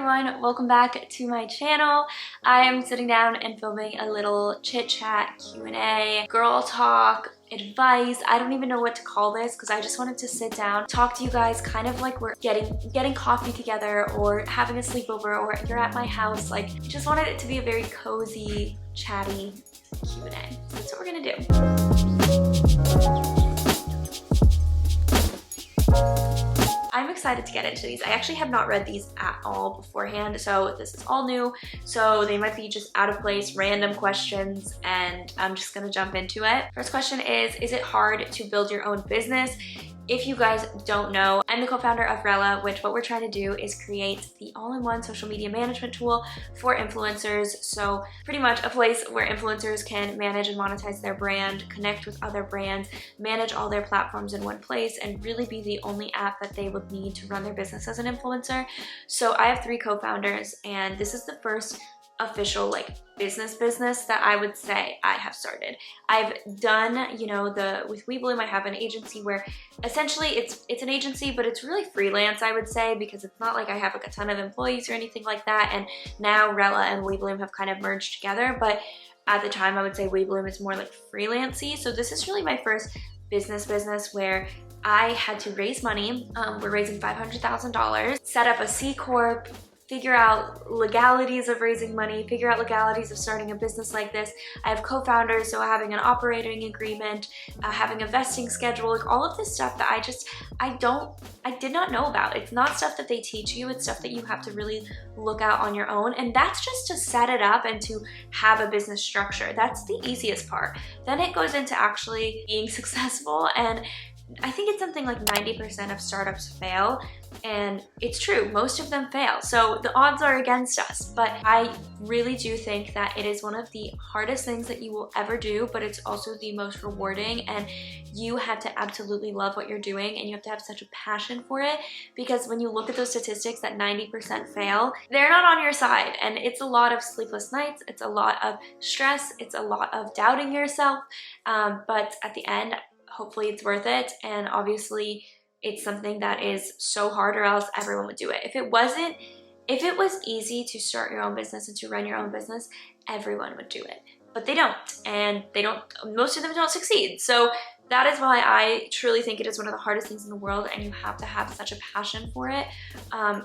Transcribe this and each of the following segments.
everyone, welcome back to my channel. I am sitting down and filming a little chit chat, Q&A, girl talk, advice. I don't even know what to call this because I just wanted to sit down, talk to you guys kind of like we're getting coffee together or having a sleepover or you're at my house. Like, just wanted it to be a very cozy, chatty Q&A. So that's what we're gonna do. I'm excited to get into these. I actually have not read these at all beforehand, so this is all new. So they might be just out of place, random questions, and I'm just gonna jump into it. First question is it hard to build your own business? If you guys don't know, I'm the co-founder of Rella, which what we're trying to do is create the all-in-one social media management tool for influencers. So pretty much a place where influencers can manage and monetize their brand, connect with other brands, manage all their platforms in one place, and really be the only app that they would need to run their business as an influencer. So I have 3 co-founders, and this is the first official like business that I would say I have started. I've done, you know, with Weebloom, I have an agency where essentially it's an agency, but it's really freelance, I would say, because it's not like I have like a ton of employees or anything like that. And now Rella and Weebloom have kind of merged together, but at the time I would say Weebloom is more like freelancey. So this is really my first business where I had to raise money. We're raising $500,000, set up a C Corp, figure out legalities of raising money, figure out legalities of starting a business like this. I have co-founders, so having an operating agreement, having a vesting schedule, like all of this stuff that I did not know about. It's not stuff that they teach you, it's stuff that you have to really look out on your own. And that's just to set it up and to have a business structure. That's the easiest part. Then it goes into actually being successful, and I think it's something like 90% of startups fail, and it's true, most of them fail. So the odds are against us, but I really do think that it is one of the hardest things that you will ever do, but it's also the most rewarding, and you have to absolutely love what you're doing, and you have to have such a passion for it, because when you look at those statistics that 90% fail, they're not on your side, and it's a lot of sleepless nights, it's a lot of stress, it's a lot of doubting yourself, but at the end, hopefully it's worth it. And obviously it's something that is so hard, or else everyone would do it. If it was easy to start your own business and to run your own business, everyone would do it, but they don't, and most of them don't succeed. So that is why I truly think it is one of the hardest things in the world, and you have to have such a passion for it,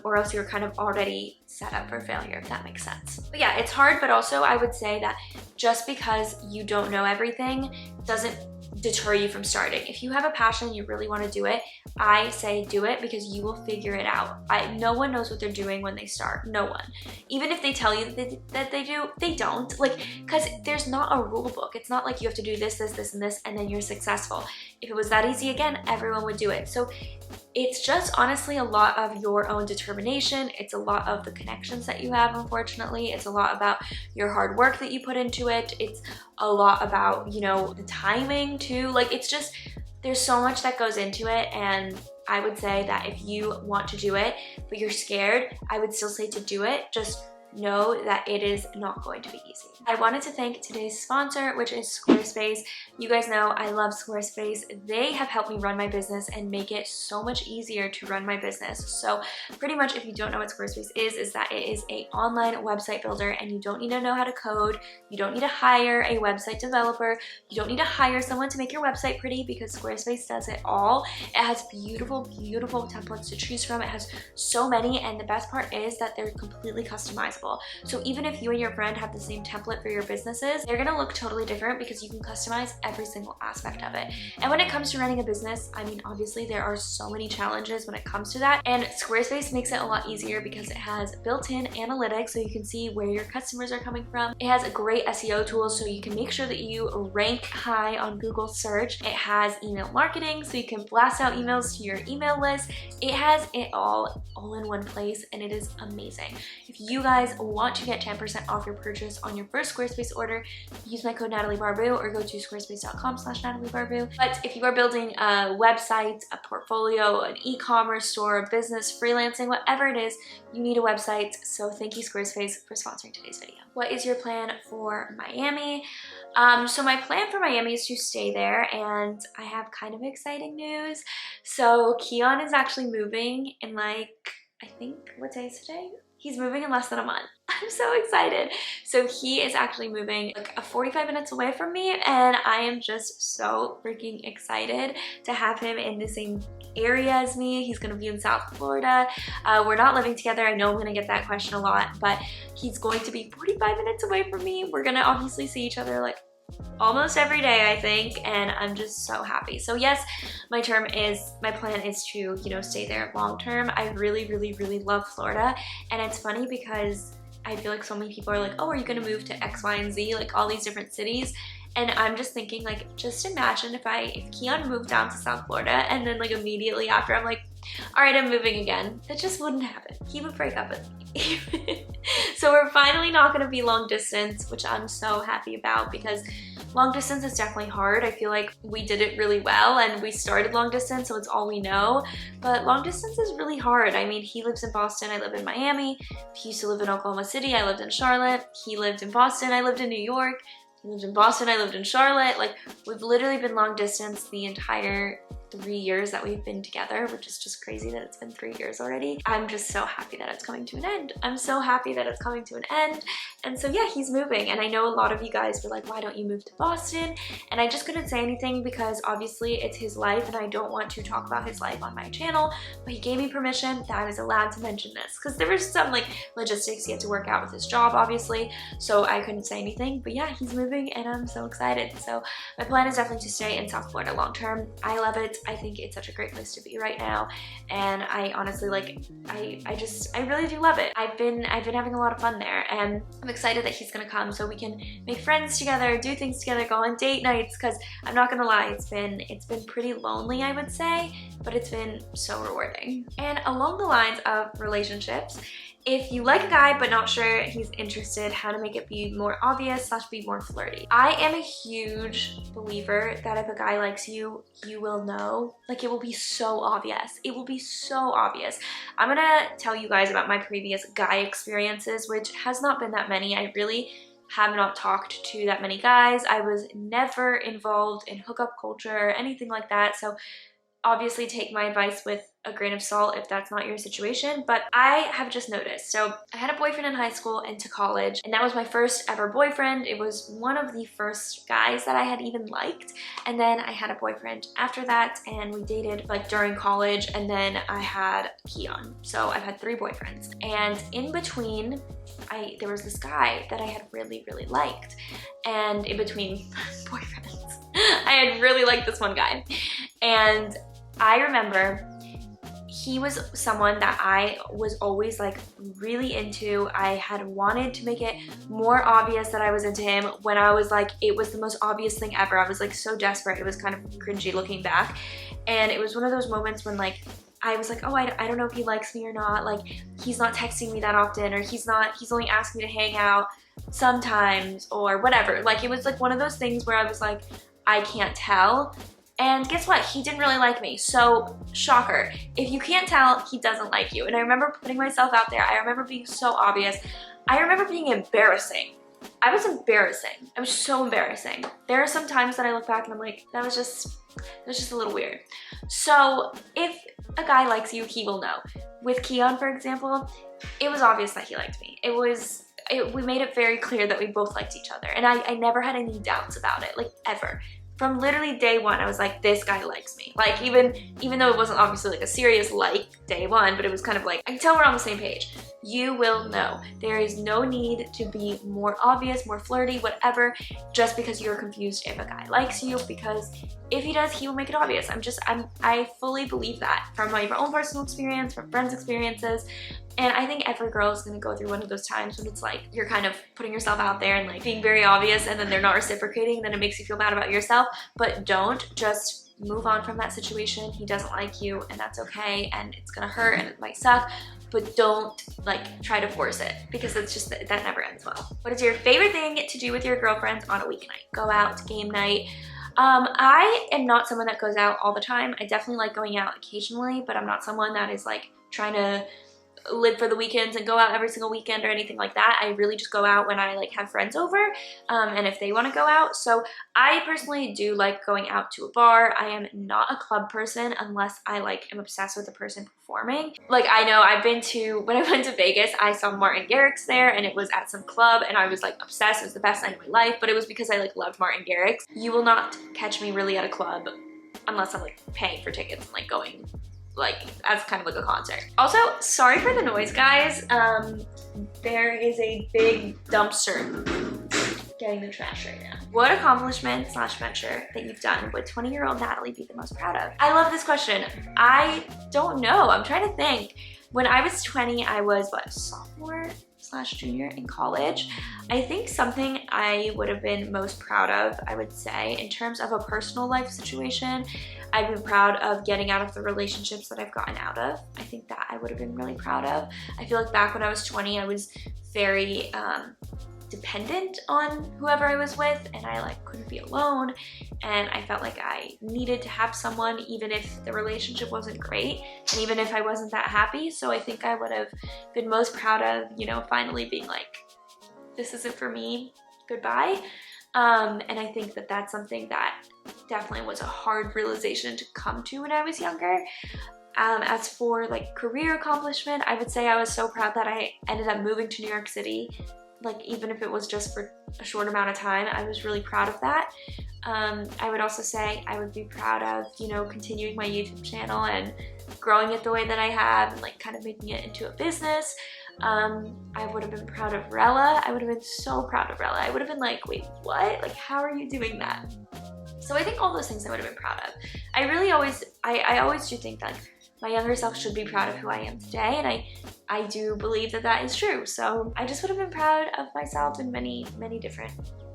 or else you're kind of already set up for failure, if that makes sense. But yeah, it's hard, but also I would say that just because you don't know everything doesn't deter you from starting. If you have a passion, you really want to do it, I say do it, because you will figure it out. No one knows what they're doing when they start. No one. Even if they tell you that they do, they don't. Like, because there's not a rule book. It's not like you have to do this, and this, and then you're successful. If it was that easy, again, everyone would do it. So it's just honestly a lot of your own determination. It's a lot of the connections that you have, unfortunately. It's a lot about your hard work that you put into it. It's a lot about, you know, the timing too. Like, it's just, there's so much that goes into it, and I would say that if you want to do it, but you're scared, I would still say to do it. Just know that it is not going to be easy. I wanted to thank today's sponsor, which is Squarespace. You guys know I love Squarespace. They have helped me run my business and make it so much easier to run my business. So pretty much, if you don't know what Squarespace is that it is an online website builder, and you don't need to know how to code. You don't need to hire a website developer. You don't need to hire someone to make your website pretty, because Squarespace does it all. It has beautiful templates to choose from. It has so many, and the best part is that they're completely customizable. So even if you and your friend have the same template for your businesses, they're gonna look totally different, because you can customize every single aspect of it. And when it comes to running a business, I mean, obviously there are so many challenges when it comes to that, and Squarespace makes it a lot easier because it has built-in analytics, so you can see where your customers are coming from. It has a great SEO tools, so you can make sure that you rank high on Google search. It has email marketing, so you can blast out emails to your email list. It has it all in one place, and it is amazing. If you guys want to get 10% off your purchase on your first Squarespace order, use my code NatalieBarbu, or go to squarespace.com/NatalieBarbu. But if you are building a website, a portfolio, an e-commerce store, a business, freelancing, whatever it is, you need a website. So thank you, Squarespace, for sponsoring today's video. What is your plan for Miami? So my plan for Miami is to stay there, and I have kind of exciting news. So Keon is actually moving in, like, I think, what day is today? He's moving in less than a month. I'm so excited. So he is actually moving like 45 minutes away from me, and I am just so freaking excited to have him in the same area as me. He's gonna be in South Florida. We're not living together. I know I'm gonna get that question a lot, but he's going to be 45 minutes away from me. We're gonna obviously see each other like almost every day, I think, and I'm just so happy. So yes, my plan is to, you know, stay there long term. I really, really, really love Florida, and it's funny because I feel like so many people are like, oh, are you gonna move to X, Y, and Z, like all these different cities? And I'm just thinking, like, just imagine if Keon moved down to South Florida and then like immediately after I'm like, all right, I'm moving again. That just wouldn't happen. He would break up with me. So we're finally not gonna be long distance, which I'm so happy about, because long distance is definitely hard. I feel like we did it really well and we started long distance, so it's all we know. But long distance is really hard. I mean, he lives in Boston, I live in Miami. He used to live in Oklahoma City, I lived in Charlotte. He lived in Boston, I lived in New York. He lived in Boston, I lived in Charlotte. Like, we've literally been long distance the entire 3 years that we've been together, which is just crazy that it's been 3 years already. I'm just so happy that it's coming to an end. I'm so happy that it's coming to an end. And so yeah, he's moving. And I know a lot of you guys were like, why don't you move to Boston? And I just couldn't say anything because obviously it's his life and I don't want to talk about his life on my channel, but he gave me permission that I was allowed to mention this because there was some like logistics he had to work out with his job, obviously, so I couldn't say anything. But yeah, he's moving and I'm so excited. So my plan is definitely to stay in South Florida long term. I love it. I think it's such a great place to be right now, and I honestly like I really do love it. I've been having a lot of fun there, and I'm excited that he's gonna come so we can make friends together, do things together, go on date nights, because I'm not gonna lie, it's been pretty lonely, I would say, but it's been so rewarding. And along the lines of relationships, if you like a guy but not sure he's interested, how to make it be more obvious / be more flirty. I am a huge believer that if a guy likes you, you will know. Like, it will be so obvious. It will be so obvious. I'm gonna tell you guys about my previous guy experiences, which has not been that many. I really have not talked to that many guys. I was never involved in hookup culture or anything like that, so obviously take my advice with a grain of salt if that's not your situation, but I have just noticed. So I had a boyfriend in high school into college, and that was my first ever boyfriend. It was one of the first guys that I had even liked, and then I had a boyfriend after that, and we dated like during college, and then I had Keon. So I've had 3 boyfriends, and in between there was this guy that I had really, really liked, and in between boyfriends I had really liked this one guy, and I remember he was someone that I was always like really into. I had wanted to make it more obvious that I was into him when I was like, it was the most obvious thing ever. I was like so desperate. It was kind of cringy looking back. And it was one of those moments when like, I was like, oh, I don't know if he likes me or not. Like, he's not texting me that often, or he's only asked me to hang out sometimes or whatever. Like, it was like one of those things where I was like, I can't tell. And guess what? He didn't really like me. So, shocker. If you can't tell, he doesn't like you. And I remember putting myself out there. I remember being so obvious. I remember being embarrassing. I was embarrassing. I was so embarrassing. There are some times that I look back and I'm like, that was just a little weird. So, if a guy likes you, he will know. With Keon, for example, it was obvious that he liked me. We made it very clear that we both liked each other. And I never had any doubts about it, like ever. From literally day one, I was like, this guy likes me. Like, even though it wasn't obviously like a serious like day one, but it was kind of like, I can tell we're on the same page. You will know. There is no need to be more obvious, more flirty, whatever, just because you're confused if a guy likes you, because if he does, he will make it obvious. I fully believe that from my own personal experience, from friends' experiences. And I think every girl is gonna go through one of those times when it's like, you're kind of putting yourself out there and like being very obvious, and then they're not reciprocating, and then it makes you feel bad about yourself. But don't, just move on from that situation. He doesn't like you, and that's okay, and it's gonna hurt and it might suck, but don't like try to force it, because it's just, that never ends well. What is your favorite thing to do with your girlfriends on a weeknight? Go out, game night. I am not someone that goes out all the time. I definitely like going out occasionally, but I'm not someone that is like trying to live for the weekends and go out every single weekend or anything like that. I really just go out when I like have friends over and if they want to go out. So I personally do like going out to a bar. I am not a club person unless I like am obsessed with the person performing. Like I know I've been to, when I went to Vegas, I saw Martin Garrix there and it was at some club and I was like obsessed. It was the best night of my life, but it was because I like loved Martin Garrix. You will not catch me really at a club unless I'm like paying for tickets and like going like as kind of like a concert. Also, sorry for the noise, guys. There is a big dumpster getting the trash right now. What accomplishment / venture that you've done would 20-year-old Natalie be the most proud of? I love this question. I don't know. I'm trying to think. When I was 20, I was what, sophomore / junior in college. I think something I would have been most proud of, I would say, in terms of a personal life situation, I've been proud of getting out of the relationships that I've gotten out of. I think that I would have been really proud of. I feel like back when I was 20, I was very dependent on whoever I was with, and I like couldn't be alone, and I felt like I needed to have someone even if the relationship wasn't great and even if I wasn't that happy. So I think I would have been most proud of, you know, finally being like, this isn't for me, goodbye. And I think that that's something that definitely was a hard realization to come to when I was younger. As for like career accomplishment, I would say I was so proud that I ended up moving to New York City. Like even if it was just for a short amount of time, I was really proud of that. I would also say I would be proud of, you know, continuing my YouTube channel and growing it the way that I have and like kind of making it into a business. I would have been proud of Rella. I would have been so proud of Rella. I would have been like, wait, what? Like, how are you doing that? So I think all those things I would have been proud of. I really always, I always do think that my younger self should be proud of who I am today, and I do believe that that is true. So I just would have been proud of myself in many, many different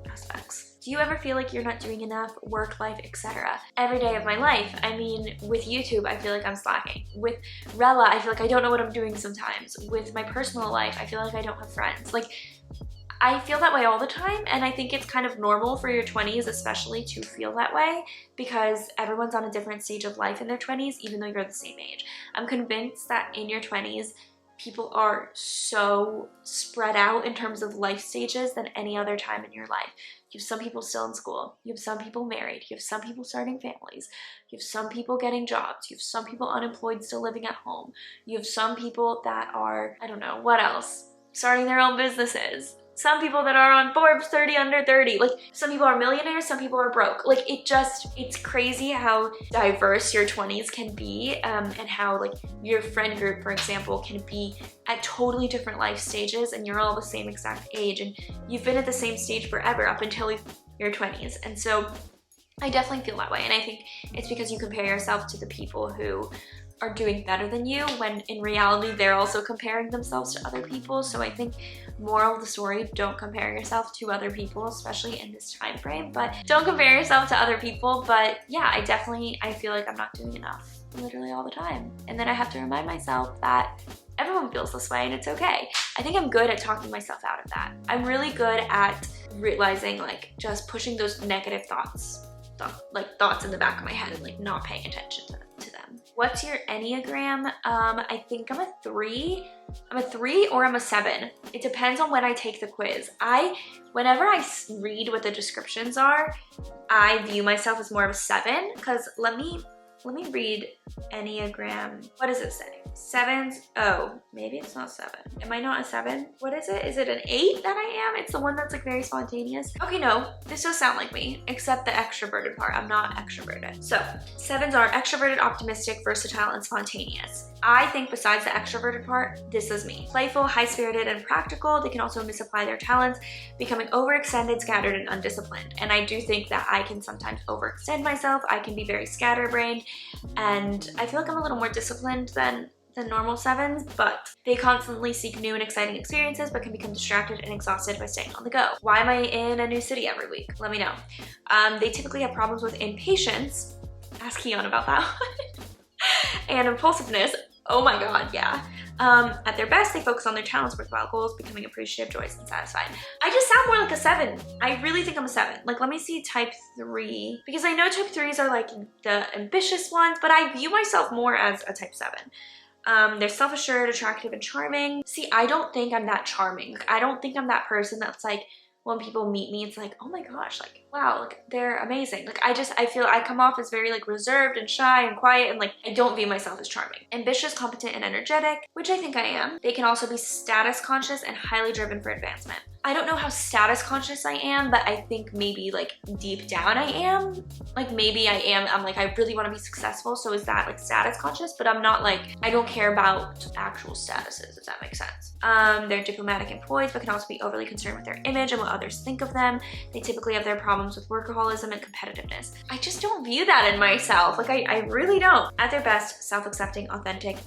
aspects. Do you ever feel like you're not doing enough, work, life, etc.? Every day of my life. I mean, with YouTube, I feel like I'm slacking. With Rella, I feel like I don't know what I'm doing sometimes. With my personal life, I feel like I don't have friends. Like, I feel that way all the time, and I think it's kind of normal for your 20s especially to feel that way because everyone's on a different stage of life in their 20s even though you're the same age. I'm convinced that in your 20s, people are so spread out in terms of life stages than any other time in your life. You have some people still in school, you have some people married, you have some people starting families, you have some people getting jobs, you have some people unemployed still living at home, you have some people that are, I don't know, what else? Starting their own businesses. Some people that are on Forbes 30 under 30. Like, some people are millionaires, some people are broke. Like, it's crazy how diverse your 20s can be and how like your friend group, for example, can be at totally different life stages and you're all the same exact age and you've been at the same stage forever up until your 20s. And so I definitely feel that way, and I think it's because you compare yourself to the people who are doing better than you when in reality they're also comparing themselves to other people. So I think moral of the story, don't compare yourself to other people, especially in this time frame, but don't compare yourself to other people. But yeah, I feel like I'm not doing enough literally all the time, and then I have to remind myself that everyone feels this way and it's okay. I think I'm good at talking myself out of that. I'm really good at realizing like just pushing those negative thoughts in the back of my head and like not paying attention to them. What's your Enneagram? I think I'm a 3. I'm a 3 or I'm a 7. It depends on when I take the quiz. Whenever I read what the descriptions are, I view myself as more of a 7 because let me read Enneagram. What does it say? 7s. Oh, maybe it's not 7. Am I not a 7? What is it? Is it an 8 that I am? It's the one that's like very spontaneous. Okay, no, this does sound like me, except the extroverted part. I'm not extroverted. So 7s are extroverted, optimistic, versatile, and spontaneous. I think besides the extroverted part, this is me. Playful, high-spirited, and practical. They can also misapply their talents, becoming overextended, scattered, and undisciplined. And I do think that I can sometimes overextend myself. I can be very scatterbrained, and I feel like I'm a little more disciplined than normal 7s, but they constantly seek new and exciting experiences but can become distracted and exhausted by staying on the go. Why am I in a new city every week? Let me know. They typically have problems with impatience. Ask Keon about that one. And impulsiveness. Oh my god, yeah. At their best, they focus on their talents, worthwhile goals, becoming appreciative, joyous, and satisfied. I just sound more like a 7. I really think I'm a 7. Like, let me see type 3. Because I know type 3s are like the ambitious ones, but I view myself more as a type 7. They're self-assured, attractive, and charming. See, I don't think I'm that charming. Like, I don't think I'm that person that's like, when people meet me, it's like, oh my gosh, like, wow, like, they're amazing. Like, I feel I come off as very like reserved and shy and quiet, and like, I don't view myself as charming. Ambitious, competent, and energetic, which I think I am. They can also be status conscious and highly driven for advancement. I don't know how status conscious I am, but I think maybe like deep down I am. Like maybe I am, I'm like, I really want to be successful, so is that like status conscious? But I'm not like, I don't care about actual statuses, if that makes sense. They're diplomatic and poised, but can also be overly concerned with their image and what others think of them. They typically have their problems with workaholism and competitiveness. I just don't view that in myself. Like I really don't. At their best, self-accepting, authentic,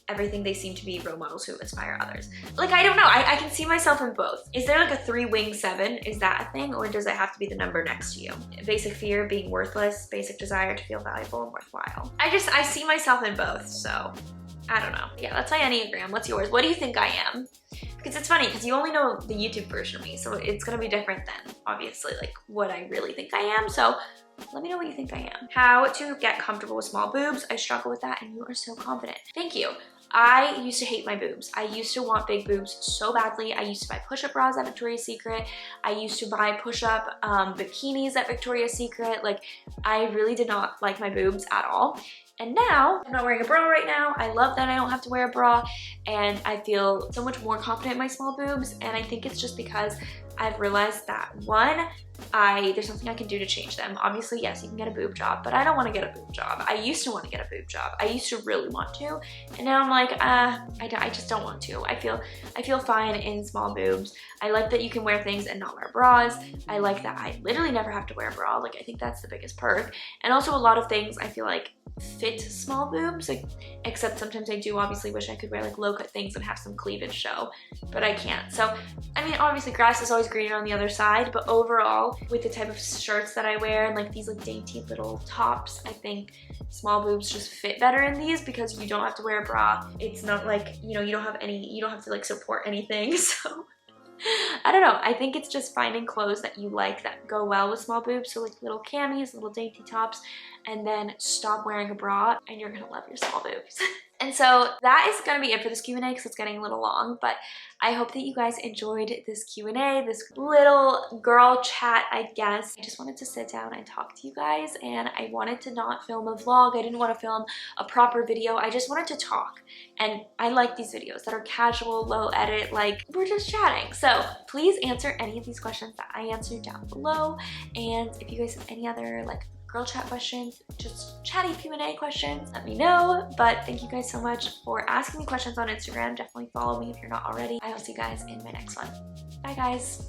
everything, they seem to be role models who inspire others. Like, I don't know, I can see myself in both. Is there like a 3-wing 7? Is that a thing? Or does it have to be the number next to you? Basic fear, being worthless, basic desire to feel valuable and worthwhile. I see myself in both, so I don't know. Yeah, that's my Enneagram. What's yours? What do you think I am? Because it's funny, because you only know the YouTube version of me, so it's gonna be different than, obviously, like, what I really think I am. So let me know what you think I am. How to get comfortable with small boobs. I struggle with that, and you are so confident. Thank you. I used to hate my boobs. I used to want big boobs so badly. I used to buy push-up bras at Victoria's Secret. I used to buy push-up bikinis at Victoria's Secret. Like, I really did not like my boobs at all. And now, I'm not wearing a bra right now. I love that I don't have to wear a bra, and I feel so much more confident in my small boobs, and I think it's just because I've realized that, one, there's something I can do to change them. Obviously, yes, you can get a boob job, but I don't want to get a boob job. I used to want to get a boob job. I used to really want to, and now I'm like, I just don't want to. I feel fine in small boobs. I like that you can wear things and not wear bras. I like that I literally never have to wear a bra. Like, I think that's the biggest perk. And also a lot of things I feel like fit small boobs, like, except sometimes I do obviously wish I could wear like low cut things and have some cleavage show, but I can't. So, I mean, obviously grass is always greener on the other side, but overall, with the type of shirts that I wear and like these like dainty little tops, I think small boobs just fit better in these because you don't have to wear a bra. It's not like, you know, you don't have to like support anything. So I don't know. I think it's just finding clothes that you like that go well with small boobs. So like little camis, little dainty tops, and then stop wearing a bra and you're gonna love your small boobs. And so that is gonna be it for this Q&A because it's getting a little long, but I hope that you guys enjoyed this Q&A, this little girl chat, I guess. I just wanted to sit down and talk to you guys, and I wanted to not film a vlog. I didn't want to film a proper video. I just wanted to talk, and I like these videos that are casual, low edit, like we're just chatting. So please answer any of these questions that I answered down below, and if you guys have any other like girl chat questions, just chatty Q&A questions, let me know. But thank you guys so much for asking me questions on Instagram. Definitely follow me if you're not already. I will see you guys in my next one. Bye guys.